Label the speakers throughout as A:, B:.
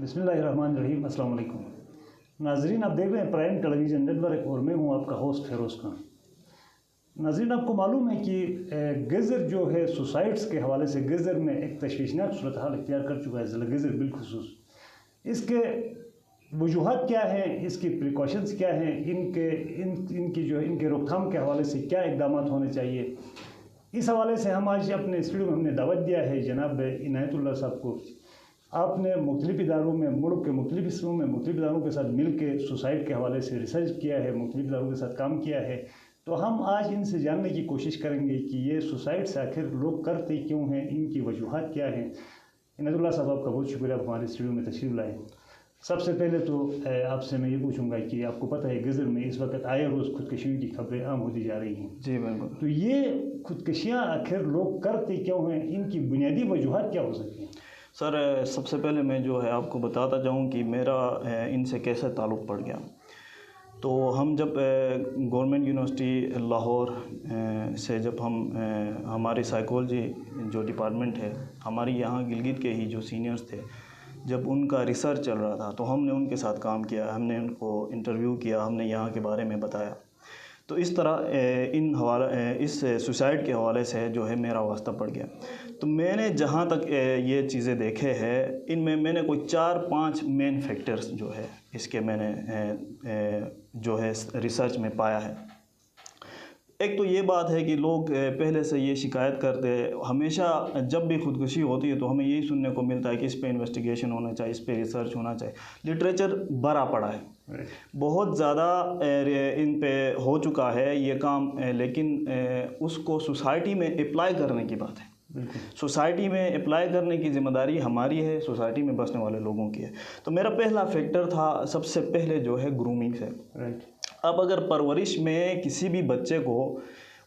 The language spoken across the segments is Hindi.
A: बिस्मिल्लाहिर्रहमानिर्रहीम। अस्सलाम वालेकुम नाजरीन, आप देख रहे हैं प्राइम टेलीविज़न नेटवर्क और मैं हूं आपका होस्ट फेरोज़ खान। नाजरीन, आपको मालूम है कि गज़र जो है सुसाइड्स के हवाले से गज़र में एक तशवीशनाक सूरत हाल इख्तियार कर चुका है ज़िला गज़र बिलखुसूस। इसके वजूहात क्या हैं, इसकी प्रिकॉशंस क्या हैं, इनकी रोकथाम के हवाले से क्या इक़दाम होने चाहिए, इस हवाले से हम आज अपने स्टूडियो में हमने दावत दिया है जनाब इनायतुल्लाह साहब को। आपने मुख्तलिफ़ इदारों में, मुल्क के मुख्तलिफ़ हिस्सों में मुख्तलिफ़ इदारों के साथ मिल के सुसाइड के हवाले से रिसर्च किया है, मुख्तलिफ़ इदारों के साथ काम किया है। तो हम आज इनसे जानने की कोशिश करेंगे कि ये सुसाइड से आखिर लोग करते क्यों हैं, इनकी वजूहात क्या हैं। इनायतुल्लाह साहब, आपका बहुत शुक्रिया, आप हमारे स्टूडियो में तशरीफ़ लाए। सबसे पहले तो आपसे मैं ये पूछूंगा कि आपको पता है गज़र में इस वक्त आए रोज़ खुदकशियों की खबरें आम होती जा रही हैं।
B: जी बिल्कुल।
A: तो ये खुदकशियाँ आखिर लोग करते क्यों हैं, इनकी बुनियादी वजूहात क्या हो सकती हैं?
B: सर, सबसे पहले मैं जो है आपको बताता जाऊं कि मेरा इनसे कैसे ताल्लुक़ पड़ गया। तो हम जब गवर्नमेंट यूनिवर्सिटी लाहौर से जब हम हमारी साइकोलॉजी जो डिपार्टमेंट है हमारी यहाँ गिलगित के ही जो सीनियर्स थे, जब उनका रिसर्च चल रहा था तो हमने उनके साथ काम किया, हमने उनको इंटरव्यू किया, हमने यहाँ के बारे में बताया। तो इस तरह इस सुसाइड के हवाले से जो है मेरा वास्ता पड़ गया। तो मैंने जहाँ तक ये चीज़ें देखे हैं, इनमें मैंने कोई 4-5 मेन फैक्टर्स जो है इसके मैंने जो है रिसर्च में पाया है। एक तो ये बात है कि लोग पहले से ये शिकायत करते हैं, हमेशा जब भी खुदकुशी होती है तो हमें यही सुनने को मिलता है कि इस पे इन्वेस्टिगेशन होना चाहिए, इस पे रिसर्च होना चाहिए। लिटरेचर भरा पड़ा है, बहुत ज़्यादा इन पे हो चुका है ये काम, लेकिन उसको सोसाइटी में अप्लाई करने की बात है। सोसाइटी में अप्लाई करने की ज़िम्मेदारी हमारी है, सोसाइटी में बसने वाले लोगों की है। तो मेरा पहला फैक्टर था सबसे पहले जो है ग्रूमिंग से। अब अगर परवरिश में किसी भी बच्चे को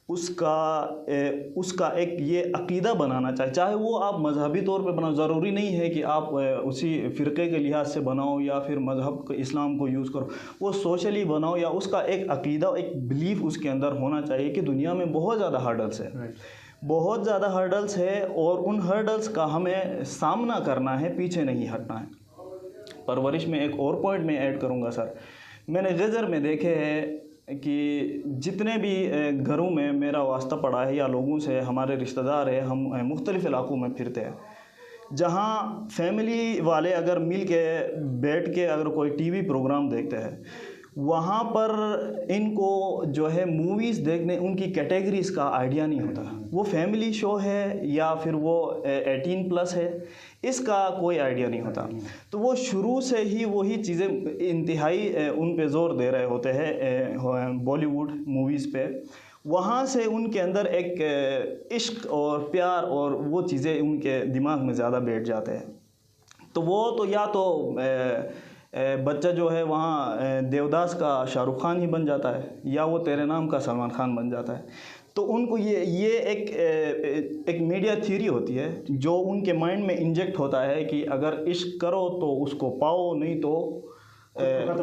B: उसका एक ये अकीदा बनाना चाहिए, चाहे वो आप मजहबी तौर पे बनाओ, ज़रूरी नहीं है कि आप उसी फ़िरक़े के लिहाज से बनाओ या फिर मज़हब इस्लाम को यूज़ करो, वो सोशली बनाओ या उसका एक अकीदा, एक बिलीफ उसके अंदर होना चाहिए कि दुनिया में बहुत ज़्यादा हर्डल्स है, बहुत ज़्यादा हर्डल्स है और उन हर्डल्स का हमें सामना करना है, पीछे नहीं हटना है। परवरिश में एक और पॉइंट मैं ऐड करूँगा सर, मैंने गज़र में देखे हैं कि जितने भी घरों में मेरा वास्ता पड़ा है या लोगों से हमारे रिश्तेदार हैं, हम मुख्तलिफ़ इलाक़ों में फिरते हैं, जहाँ फैमिली वाले अगर मिल के बैठ के अगर कोई टीवी प्रोग्राम देखते हैं, वहाँ पर इनको जो है मूवीज़ देखने उनकी कैटेगरीज़ का आइडिया नहीं होता। वो फैमिली शो है या फिर वो 18+ है, इसका कोई आइडिया नहीं होता। तो वो शुरू से ही वही चीज़ें इंतहाई उन पे ज़ोर दे रहे होते हैं बॉलीवुड मूवीज़ पे। वहाँ से उनके अंदर एक इश्क और प्यार और वो चीज़ें उनके दिमाग में ज़्यादा बैठ जाते हैं। तो वो तो या तो बच्चा जो है वहाँ देवदास का शाहरुख खान ही बन जाता है या वो तेरे नाम का सलमान खान बन जाता है। तो उनको ये एक मीडिया थ्योरी होती है जो उनके माइंड में इंजेक्ट होता है कि अगर इश्क करो तो उसको पाओ, नहीं तो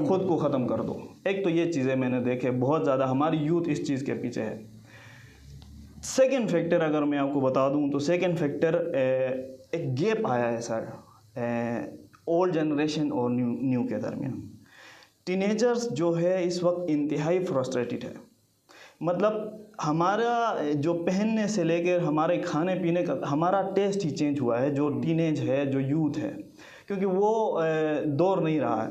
B: खुद को ख़त्म कर दो। एक तो ये चीज़ें मैंने देखे बहुत ज़्यादा, हमारी यूथ इस चीज़ के पीछे है। सेकेंड फैक्टर अगर मैं आपको बता दूं तो सेकेंड फैक्टर एक गैप आया है सर ओल्ड जनरेशन और न्यू के दरमियान। टीनेजर्स जो है इस वक्त इंतहाई फ्रस्ट्रेटेड है, मतलब हमारा जो पहनने से लेकर हमारे खाने पीने का हमारा टेस्ट ही चेंज हुआ है। जो टीनेज है, जो यूथ है, क्योंकि वो दौर नहीं रहा है,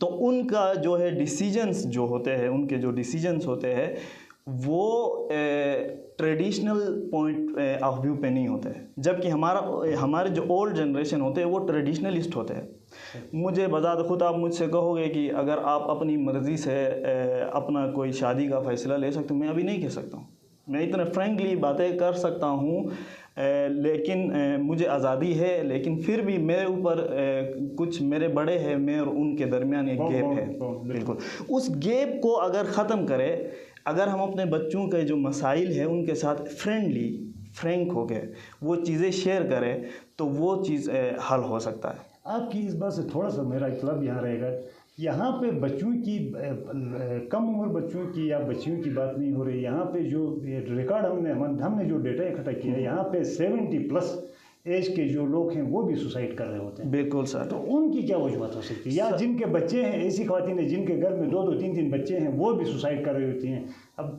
B: तो उनका जो है डिसीजंस जो होते हैं, उनके जो डिसीजंस होते हैं वो ट्रेडिशनल पॉइंट ऑफ व्यू पे नहीं होते हैं, जबकि हमारे जो ओल्ड जनरेशन होते हैं वो ट्रेडिशनलिस्ट होते हैं। मुझे बजात खुद आप मुझसे कहोगे कि अगर आप अपनी मर्ज़ी से अपना कोई शादी का फ़ैसला ले सकते हो, मैं अभी नहीं कह सकता हूँ। मैं इतने फ्रैंकली बातें कर सकता हूँ, लेकिन मुझे आज़ादी है, लेकिन फिर भी मेरे ऊपर कुछ मेरे बड़े हैं, मैं और उनके दरमियान एक गैप है। बिल्कुल, उस गैप को अगर ख़त्म करें, अगर हम अपने बच्चों के जो मसाइल है उनके साथ फ्रैंक हो गए वो चीज़ें शेयर करें, तो वो चीज़ हल हो सकता है।
A: आपकी इस बात से थोड़ा सा मेरा इख्तिलाफ यहाँ रहेगा। यहाँ पे बच्चों की कम उम्र बच्चों की या बच्चियों की बात नहीं हो रही। यहाँ पे जो रिकॉर्ड हमने जो डेटा इकट्ठा किया है, यहाँ पे 70+ एज के जो लोग हैं वो भी सुसाइड कर रहे होते हैं।
B: बिल्कुल सर।
A: तो उनकी क्या वजूहत हो सकती है? या जिनके बच्चे हैं, ऐसी ख्वातीन हैं जिनके घर में 2-2 3-3 बच्चे हैं, वो भी सुसाइड कर रही होती हैं। अब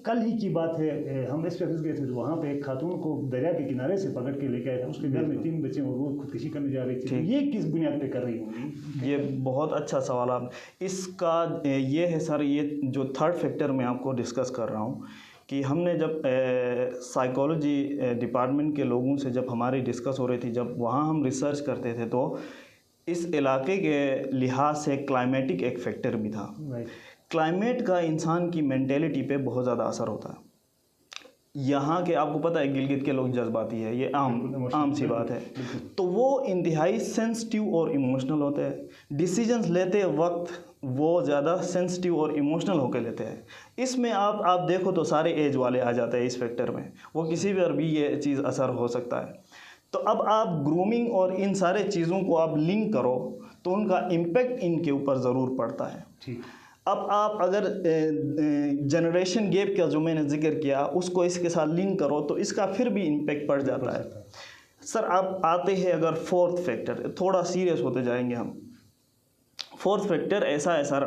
A: कल ही की बात है, हम इस ऑफिस गए थे तो वहाँ पे एक खातून को दरिया के किनारे से पकड़ के लेके आए थे। उसके घर में 3 बच्चे और वो खुदकुशी करने जा रही थी। तो ये किस बुनियाद पे कर रही होंगी?
B: ये बहुत अच्छा सवाल आप इसका ये है सर, ये जो थर्ड फैक्टर मैं आपको डिस्कस कर रहा हूँ कि हमने जब साइकोलॉजी डिपार्टमेंट के लोगों से जब हमारी डिस्कस हो रही थी, जब वहाँ हम रिसर्च करते थे, तो इस इलाके के लिहाज से क्लाइमेटिक एक फैक्टर भी था। क्लाइमेट का इंसान की मेंटेलिटी पे बहुत ज़्यादा असर होता है। यहाँ के आपको पता है गिलगित के लोग जज्बाती है, ये आम सी बात है। तो वो इंतहाई सेंसिटिव और इमोशनल होते हैं। डिसीजंस लेते वक्त वो ज़्यादा सेंसिटिव और इमोशनल होकर लेते हैं। इसमें आप देखो तो सारे एज वाले आ जाते हैं इस फैक्टर में, वो किसी पर भी ये चीज़ असर हो सकता है। तो अब आप ग्रूमिंग और इन सारे चीज़ों को आप लिंक करो तो उनका इम्पेक्ट इनके ऊपर ज़रूर पड़ता है।
A: ठीक।
B: अब आप अगर जनरेशन गैप का जो मैंने जिक्र किया उसको इसके साथ लिंक करो तो इसका फिर भी इम्पेक्ट पड़ जाता है। सर आप आते हैं अगर फोर्थ फैक्टर, थोड़ा सीरियस होते जाएंगे हम। फोर्थ फैक्टर ऐसा है सर,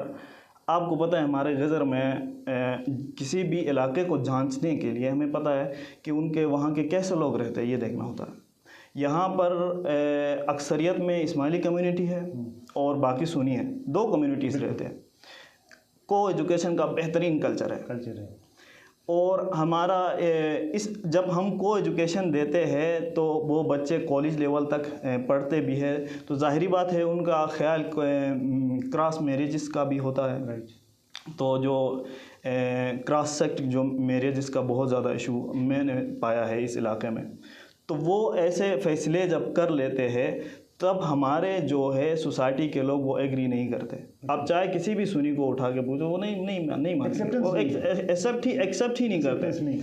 B: आपको पता है हमारे गज़र में किसी भी इलाके को जांचने के लिए हमें पता है कि उनके वहाँ के कैसे लोग रहते हैं, ये देखना होता है। यहाँ पर अक्सरियत में इस्माइली कम्युनिटी है और बाकी सुन्नी है, 2 कम्युनिटीज़ रहते हैं। को एजुकेशन का बेहतरीन कल्चर है। और हमारा जब हम को एजुकेशन देते हैं तो वो बच्चे कॉलेज लेवल तक पढ़ते भी है, तो ज़ाहिरी बात है उनका ख्याल क्रॉस मैरिजेस का भी होता है। तो जो क्रॉस सेक्ट जो मैरिजेस का बहुत ज़्यादा इशू मैंने पाया है इस इलाके में, तो वो ऐसे फैसले जब कर लेते हैं तब हमारे जो है सोसाइटी के लोग वो एग्री नहीं करते। आप चाहे किसी भी सुन्नी को उठा के पूछो, वो नहीं मानते, वो एक्सेप्ट ही नहीं करते।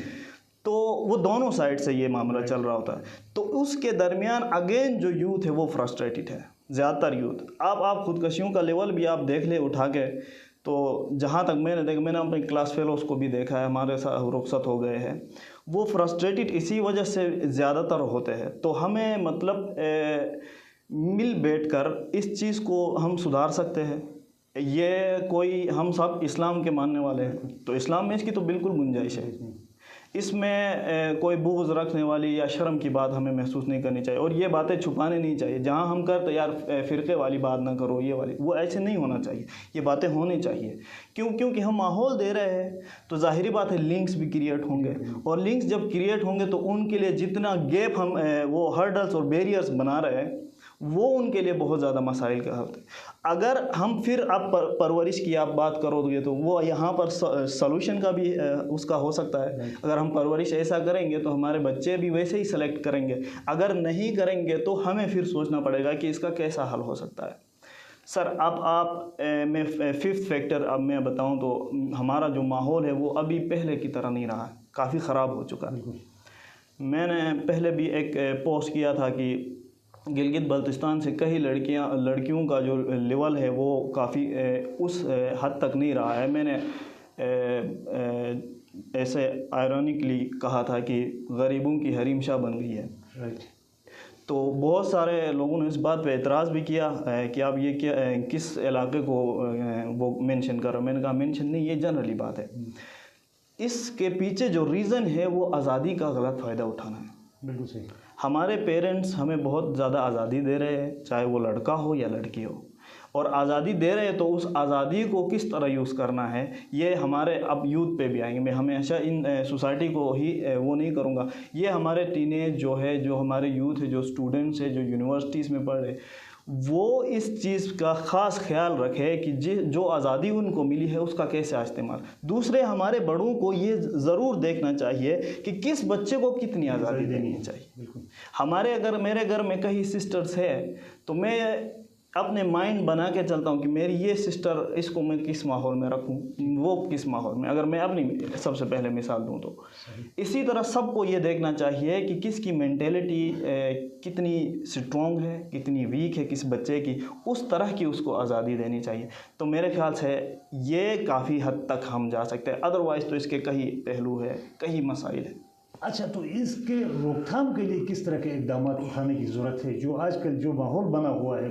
B: तो वो दोनों साइड से ये मामला चल रहा होता है। तो उसके दरमियान अगेन जो यूथ है वो फ्रस्ट्रेटेड है, ज़्यादातर यूथ। आप खुदकशियों का लेवल भी आप देख ले उठा के, तो जहाँ तक मैंने अपने क्लास फेलोज को भी देखा है, हमारे साथ रुखसत हो गए हैं, वो फ्रस्ट्रेटेड इसी वजह से ज़्यादातर होते हैं। तो हमें मतलब मिल बैठकर इस चीज़ को हम सुधार सकते हैं। ये कोई हम सब इस्लाम के मानने वाले हैं तो इस्लाम में इसकी तो बिल्कुल गुंजाइश है। इसमें कोई बुग़्ज़ रखने वाली या शर्म की बात हमें महसूस नहीं करनी चाहिए और ये बातें छुपाने नहीं चाहिए। जहाँ हम करते यार फ़िरक़े वाली बात ना करो, ये वाली, वो ऐसे नहीं होना चाहिए। ये बातें होनी चाहिए क्योंकि हम माहौल दे रहे हैं तो ज़ाहिरी बात है लिंक्स भी क्रिएट होंगे, और लिंक्स जब क्रिएट होंगे तो उनके लिए जितना गैप हम वो हर्डल्स और बैरियर्स बना रहे हैं वो उनके लिए बहुत ज़्यादा मसाइल का होते हैं। अगर हम फिर अब परवरिश की आप बात करोगे तो वो यहाँ पर सॉल्यूशन का भी उसका हो सकता है। अगर हम परवरिश ऐसा करेंगे तो हमारे बच्चे भी वैसे ही सेलेक्ट करेंगे, अगर नहीं करेंगे तो हमें फिर सोचना पड़ेगा कि इसका कैसा हल हो सकता है। सर अब मैं फिफ्थ फैक्टर अब मैं बताऊँ तो हमारा जो माहौल है वो अभी पहले की तरह नहीं रहा है, काफ़ी ख़राब हो चुका है। मैंने पहले भी एक पोस्ट किया था कि गिलगित बल्तिस्तान से कई लड़कियों का जो लेवल है वो काफ़ी उस हद तक नहीं रहा है। मैंने ऐसे आयरॉनिकली कहा था कि गरीबों की हरीम शाह बन गई है। तो बहुत सारे लोगों ने इस बात पे एतराज़ भी किया कि आप ये क्या किस इलाके को वो मेंशन कर रहे हो। मैंने कहा मेंशन नहीं, ये जनरली बात है। इसके पीछे जो रीज़न है वो आज़ादी का गलत फ़ायदा उठाना है।
A: बिल्कुल सही।
B: हमारे पेरेंट्स हमें बहुत ज़्यादा आज़ादी दे रहे हैं, चाहे वो लड़का हो या लड़की हो, और आज़ादी दे रहे हैं तो उस आज़ादी को किस तरह यूज़ करना है ये हमारे अब यूथ पे भी आएंगे। मैं हमेशा इन सोसाइटी को ही वो नहीं करूँगा, ये हमारे टीनेज जो है, जो हमारे यूथ है, जो स्टूडेंट्स है, जो यूनिवर्सिटीज़ में पढ़ रहे, वो इस चीज़ का ख़ास ख्याल रखे कि जो आज़ादी उनको मिली है उसका कैसे इस्तेमाल। दूसरे हमारे बड़ों को ये ज़रूर देखना चाहिए कि किस बच्चे को कितनी आज़ादी देनी चाहिए। मेरे घर में कई सिस्टर्स है तो मैं अपने माइंड बना के चलता हूँ कि मेरी ये सिस्टर, इसको मैं किस माहौल में रखूँ, वो किस माहौल में। अगर मैं अपनी सबसे पहले मिसाल दूँ तो इसी तरह सबको ये देखना चाहिए कि किसकी मेंटेलिटी कितनी स्ट्रॉन्ग है, कितनी वीक है किस बच्चे की, उस तरह की उसको आज़ादी देनी चाहिए। तो मेरे ख्याल से ये काफ़ी हद तक हम जा सकते हैं। अदरवाइज़ तो इसके कई पहलू है, कई मसाइल है।
A: अच्छा, तो इसके रोकथाम के लिए किस तरह के इकदाम उठाने की ज़रूरत है? जो आजकल जो माहौल बना हुआ है,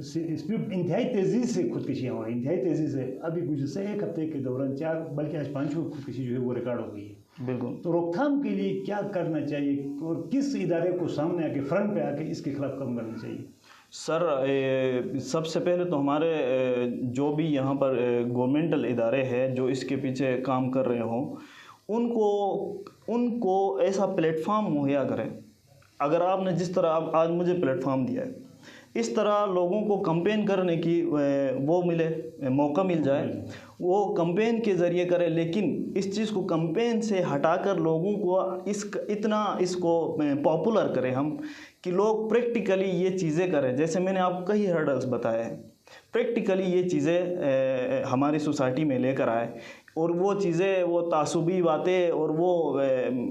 A: स्पीड इंतहाई तेज़ी से खुदकुशियाँ हो रही हैं, इंतहाई तेज़ी से। अभी गुज़श्ता एक हफ्ते के दौरान 4 बल्कि आज 5 खुदकुशी जो है वो रिकॉर्ड हो गई है।
B: बिल्कुल।
A: तो रोकथाम के लिए क्या करना चाहिए और किस इदारे को सामने आके फ्रंट पे आके इसके खिलाफ काम करना चाहिए?
B: सर, सबसे पहले तो हमारे जो भी यहाँ पर गवर्नमेंटल इदारे हैं जो इसके पीछे काम कर रहे हों, उनको उनको ऐसा प्लेटफॉर्म मुहैया करें। अगर आपने जिस तरह आज मुझे प्लेटफॉर्म दिया है, इस तरह लोगों को कैंपेन करने की वो मिले, मौका मिल जाए, वो कैंपेन के ज़रिए करें। लेकिन इस चीज़ को कैंपेन से हटाकर लोगों को इसको पॉपुलर करें हम, कि लोग प्रैक्टिकली ये चीज़ें करें। जैसे मैंने आपको कई हर्डल्स बताए हैं, प्रैक्टिकली ये चीज़ें हमारी सोसाइटी में लेकर आए, और वो चीज़ें, वो तासुबी बातें और वो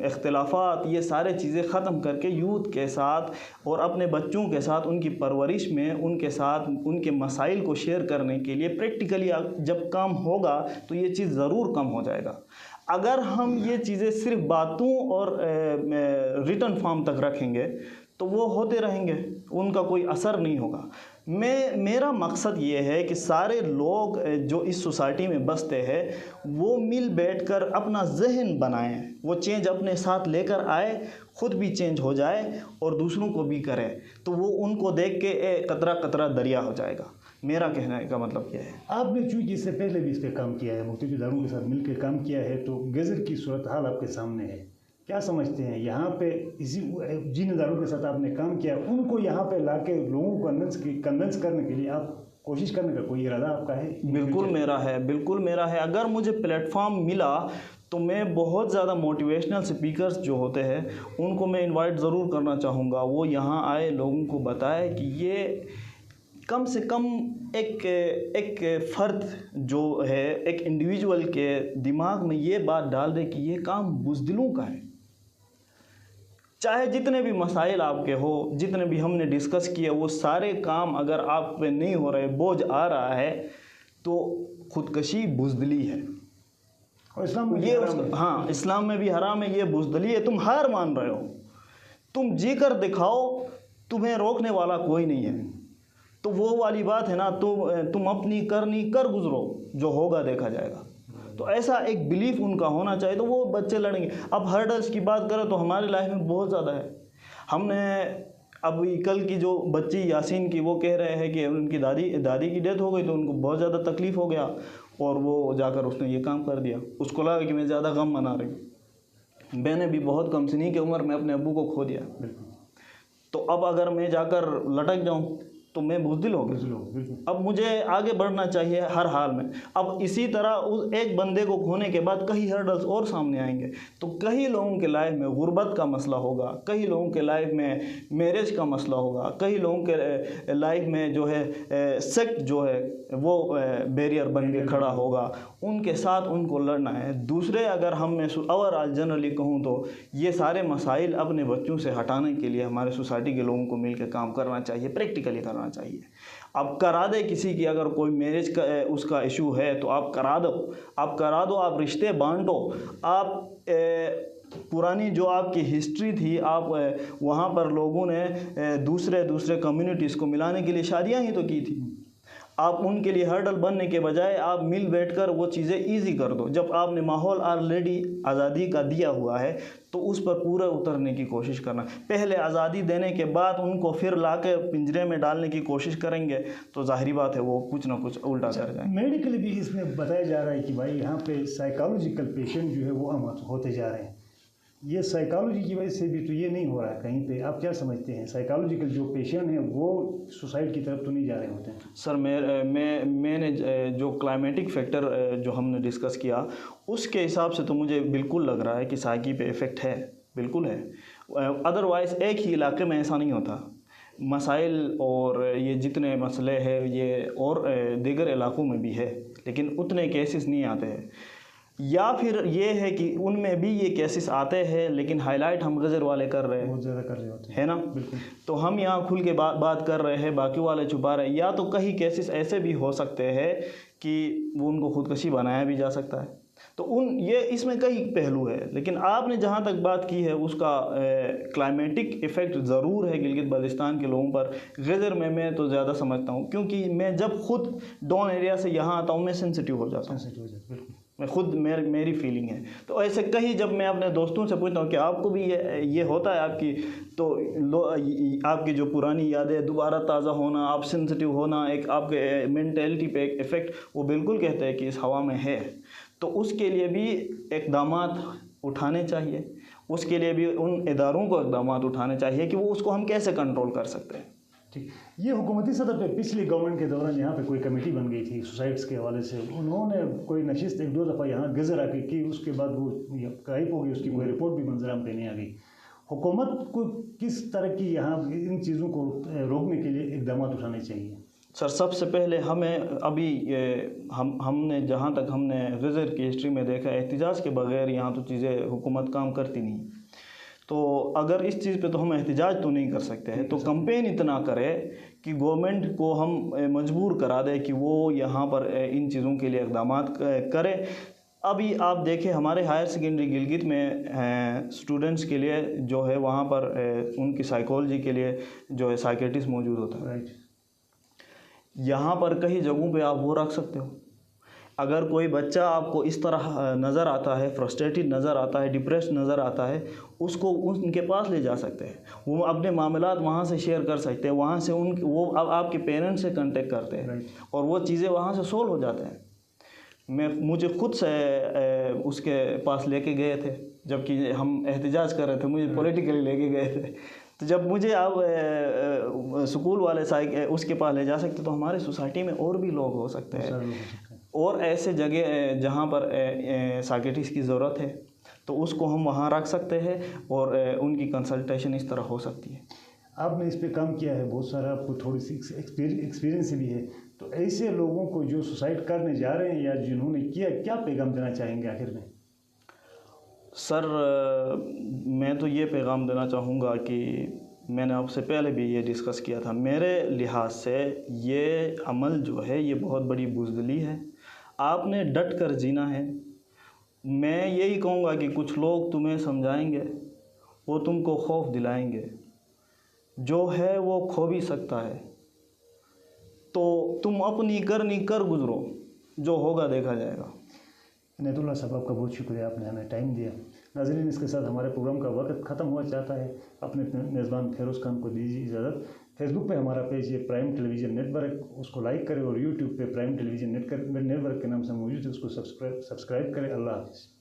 B: इख्तिलाफात, ये सारे चीज़ें ख़त्म करके यूथ के साथ और अपने बच्चों के साथ उनकी परवरिश में उनके साथ उनके मसाइल को शेयर करने के लिए प्रैक्टिकली जब काम होगा तो ये चीज़ ज़रूर कम हो जाएगा। अगर हम ये चीज़ें सिर्फ बातों और रिटन फॉर्म तक रखेंगे तो वो होते रहेंगे, उनका कोई असर नहीं होगा। मेरा मकसद ये है कि सारे लोग जो इस सोसाइटी में बसते हैं वो मिल बैठकर अपना जहन बनाएं, वो चेंज अपने साथ लेकर आए, ख़ुद भी चेंज हो जाए और दूसरों को भी करे, तो वो उनको देख के कतरा कतरा दरिया हो जाएगा। मेरा कहने का मतलब यह है।
A: आपने चूँकि इससे पहले भी इस पर काम किया है, मुख्तलिफ इदारों के साथ मिलकर काम किया है, तो गज़र की सूरत हाल आपके सामने है। क्या समझते हैं यहाँ पे जिन इदारों के साथ आपने काम किया उनको यहाँ पे लाके लोगों को कन्विंस करने के लिए आप कोशिश करने का कोई इरादा आपका है?
B: बिल्कुल मेरा है, बिल्कुल मेरा है। अगर मुझे प्लेटफॉर्म मिला तो मैं बहुत ज़्यादा मोटिवेशनल स्पीकर्स जो होते हैं उनको मैं इनवाइट ज़रूर करना चाहूँगा। वो यहाँ आए, लोगों को बताए कि ये कम से कम एक फ़र्द जो है, एक इंडिविजुअल के दिमाग में ये बात डाल दे कि ये काम बुज़दिलों का है। चाहे जितने भी मसाइल आपके हो, जितने भी हमने डिस्कस किए, वो सारे काम अगर आप पे नहीं हो रहे, बोझ आ रहा है, तो खुदकशी बुज़दिली है।
A: और इस्लाम में
B: ये हाँ, इस्लाम में भी हराम है, ये बुज़दिली है। तुम हार मान रहे हो, तुम जी कर दिखाओ, तुम्हें रोकने वाला कोई नहीं है। तो वो वाली बात है ना, तुम अपनी करनी कर गुजरो, जो होगा देखा जाएगा। तो ऐसा एक बिलीफ उनका होना चाहिए, तो वो बच्चे लड़ेंगे। अब हर्डल्स की बात करें तो हमारी लाइफ में बहुत ज़्यादा है। हमने अभी कल की जो बच्ची यासीन की, वो कह रहे हैं कि उनकी दादी की डेथ हो गई, तो उनको बहुत ज़्यादा तकलीफ़ हो गया और वो जाकर उसने ये काम कर दिया। उसको लगा कि मैं ज़्यादा गम मना रही हूँ। मैंने भी बहुत कम सिनी की उम्र में अपने अब्बू को खो दिया, तो अब अगर मैं जाकर लटक जाऊँ तो मैं बुज़दिल हो गया। अब मुझे आगे बढ़ना चाहिए हर हाल में। अब इसी तरह उस एक बंदे को खोने के बाद कई हर्डल्स और सामने आएंगे, तो कई लोगों के लाइफ में गुर्बत का मसला होगा, कई लोगों के लाइफ में मैरिज का मसला होगा, कई लोगों के लाइफ में जो है सेक्ट जो है वो बैरियर बन के खड़ा होगा। उनके साथ उनको लड़ना है। दूसरे, अगर ओवरऑल जनरली कहूँ तो ये सारे मसाइल अपने बच्चों से हटाने के लिए हमारे सोसाइटी के लोगों को मिलकर काम करना चाहिए, प्रैक्टिकली करना चाहिए। आप करा दे किसी की, अगर कोई मैरिज का उसका इशू है तो आप करा दो, आप रिश्ते बांटो। आप पुरानी जो आपकी हिस्ट्री थी, आप वहाँ पर लोगों ने दूसरे कम्युनिटीज़ को मिलाने के लिए शादियाँ ही तो की थी। आप उनके लिए हर्डल बनने के बजाय आप मिल बैठकर वो चीज़ें इजी कर दो। जब आपने माहौल ऑलरेडी आज़ादी का दिया हुआ है तो उस पर पूरा उतरने की कोशिश करना। पहले आज़ादी देने के बाद उनको फिर लाकर पिंजरे में डालने की कोशिश करेंगे तो जाहिर बात है वो कुछ ना कुछ उल्टा कर जाए।
A: मेडिकली भी इसमें बताया जा रहा है कि भाई यहाँ पे साइकोलॉजिकल पेशेंट जो है वो आम होते जा रहे हैं। ये साइकोलॉजी की वजह से भी तो ये नहीं हो रहा है कहीं पे। आप क्या समझते हैं, साइकोलॉजिकल जो पेशेंट हैं वो सुसाइड की तरफ तो नहीं जा रहे होते हैं? सर,
B: मैंने जो क्लाइमेटिक फैक्टर जो हमने डिस्कस किया उसके हिसाब से तो मुझे बिल्कुल लग रहा है कि साइकी पे इफ़ेक्ट है, बिल्कुल है। अदरवाइज़ एक ही इलाके में ऐसा नहीं होता। मसाइल और ये जितने मसले हैं ये और दीगर इलाकों में भी है, लेकिन उतने केसेस नहीं आते हैं। या फिर ये है कि उनमें भी ये केसेस आते हैं लेकिन हाईलाइट हम गज़र वाले कर रहे हैं,
A: बहुत ज़्यादा कर रहे होते हैं,
B: है ना।
A: बिल्कुल।
B: तो हम यहाँ खुल के बात कर रहे हैं, बाकी वाले छुपा रहे हैं। या तो कई केसेस ऐसे भी हो सकते हैं कि वो उनको खुदकशी बनाया भी जा सकता है। तो ये इसमें कई पहलू है, लेकिन आपने जहाँ तक बात की है उसका क्लाइमेटिक इफ़ेक्ट ज़रूर है गिलगित बाल्टिस्तान के लोगों पर। गज़र में मैं तो ज़्यादा समझता हूँ, क्योंकि मैं जब खुद डॉन एरिया से यहाँ आता हूँ मैं सेंसिटिव हो जाता हूँ,
A: बिल्कुल।
B: मैं खुद मेरी फीलिंग है। तो ऐसे कहीं जब मैं अपने दोस्तों से पूछता हूँ कि आपको भी ये होता है आपकी, तो आपकी जो पुरानी यादें दोबारा ताज़ा होना, आप सेंसिटिव होना, एक आपके मेंटेलिटी पे एक इफ़ेक्ट, वो बिल्कुल कहते हैं कि इस हवा में है। तो उसके लिए भी इक़दामात उठाने चाहिए, उसके लिए भी उन इदारों को इक़दामात उठाने चाहिए कि वो उसको हम कैसे कंट्रोल कर सकते हैं।
A: ठीक, ये हुकूमती सतह पे पिछली गवर्नमेंट के दौरान यहाँ पे कोई कमेटी बन गई थी सुसाइड्स के हवाले से, उन्होंने कोई नशिस्त 1-2 दफ़ा यहाँ गज़र आके की, उसके बाद वो गायब हो गई, उसकी कोई रिपोर्ट भी मंजराम पे नहीं आ गई। हुकूमत को किस तरह की यहाँ इन चीज़ों को रोकने के लिए इक़दाम उठाने चाहिए?
B: सर, सबसे पहले हमें अभी हमने जहाँ तक हमने गज़र की हिस्ट्री में देखा, एहतिजाज के बग़ैर यहाँ तो चीज़ें हुकूमत काम करती नहीं। तो अगर इस चीज़ पे तो हम एहतिजाज तो नहीं कर सकते हैं, तो कंपेन इतना करे कि गवर्नमेंट को हम मजबूर करा दें कि वो यहाँ पर इन चीज़ों के लिए इक़दामात करे। अभी आप देखें हमारे हायर सेकेंडरी गिलगित में स्टूडेंट्स के लिए जो है वहाँ पर उनकी साइकोलॉजी के लिए जो है साइकेट्रिस्ट मौजूद होता है। यहाँ पर कई जगहों पे आप वो रख सकते हो। अगर कोई बच्चा आपको इस तरह नज़र आता है, फ्रस्ट्रेटेड नज़र आता है, डिप्रेस्ड नज़र आता है, उसको उनके पास ले जा सकते हैं, वो अपने मामलात वहाँ से शेयर कर सकते हैं, वहाँ से वो अब आपके पेरेंट्स से कांटेक्ट करते हैं और वो चीज़ें वहाँ से सोल्व हो जाते हैं। मुझे खुद से उसके पास लेके गए थे, जबकि हम एहतिजाज कर रहे थे, मुझे पॉलिटिकली लेके गए थे। तो जब मुझे आप स्कूल वाले उसके पास ले जा सकते, तो हमारे सोसाइटी में और भी लोग हो सकते हैं, और ऐसे जगह जहाँ पर साइकियाट्रिस्ट की ज़रूरत है तो उसको हम वहाँ रख सकते हैं और उनकी कंसल्टेशन इस तरह हो सकती है।
A: आपने इस पे काम किया है बहुत सारा, आपको थोड़ी सी एक्सपीरियंस भी है, तो ऐसे लोगों को जो सुसाइड करने जा रहे हैं या जिन्होंने किया, क्या पैगाम देना चाहेंगे आखिर में?
B: सर, मैं तो ये पैगाम देना चाहूँगा कि मैंने आपसे पहले भी ये डिस्कस किया था, मेरे लिहाज से ये अमल जो है ये बहुत बड़ी बुज़दिली है, आपने डट कर जीना है। मैं यही कहूँगा कि कुछ लोग तुम्हें समझाएंगे, वो तुमको खौफ दिलाएंगे, जो है वो खो भी सकता है, तो तुम अपनी करनी कर गुजरो, जो होगा देखा जाएगा।
A: इनायतुल्लाह साहब, आपका बहुत शुक्रिया, आपने हमें टाइम दिया। नाज़रीन, इसके साथ हमारे प्रोग्राम का वक्त ख़त्म हुआ चाहता है। अपने मेज़बान फेरोज़ खान को दीजिए इजाज़त। फेसबुक पे हमारा पेज है प्राइम टेलीविज़न नेटवर्क, उसको लाइक करें, और यूट्यूब पे प्राइम टेलीविज़न नेटवर्क के नाम से मौजूद है, उसको सब्सक्राइब करें। अल्लाह हाफ़िज़।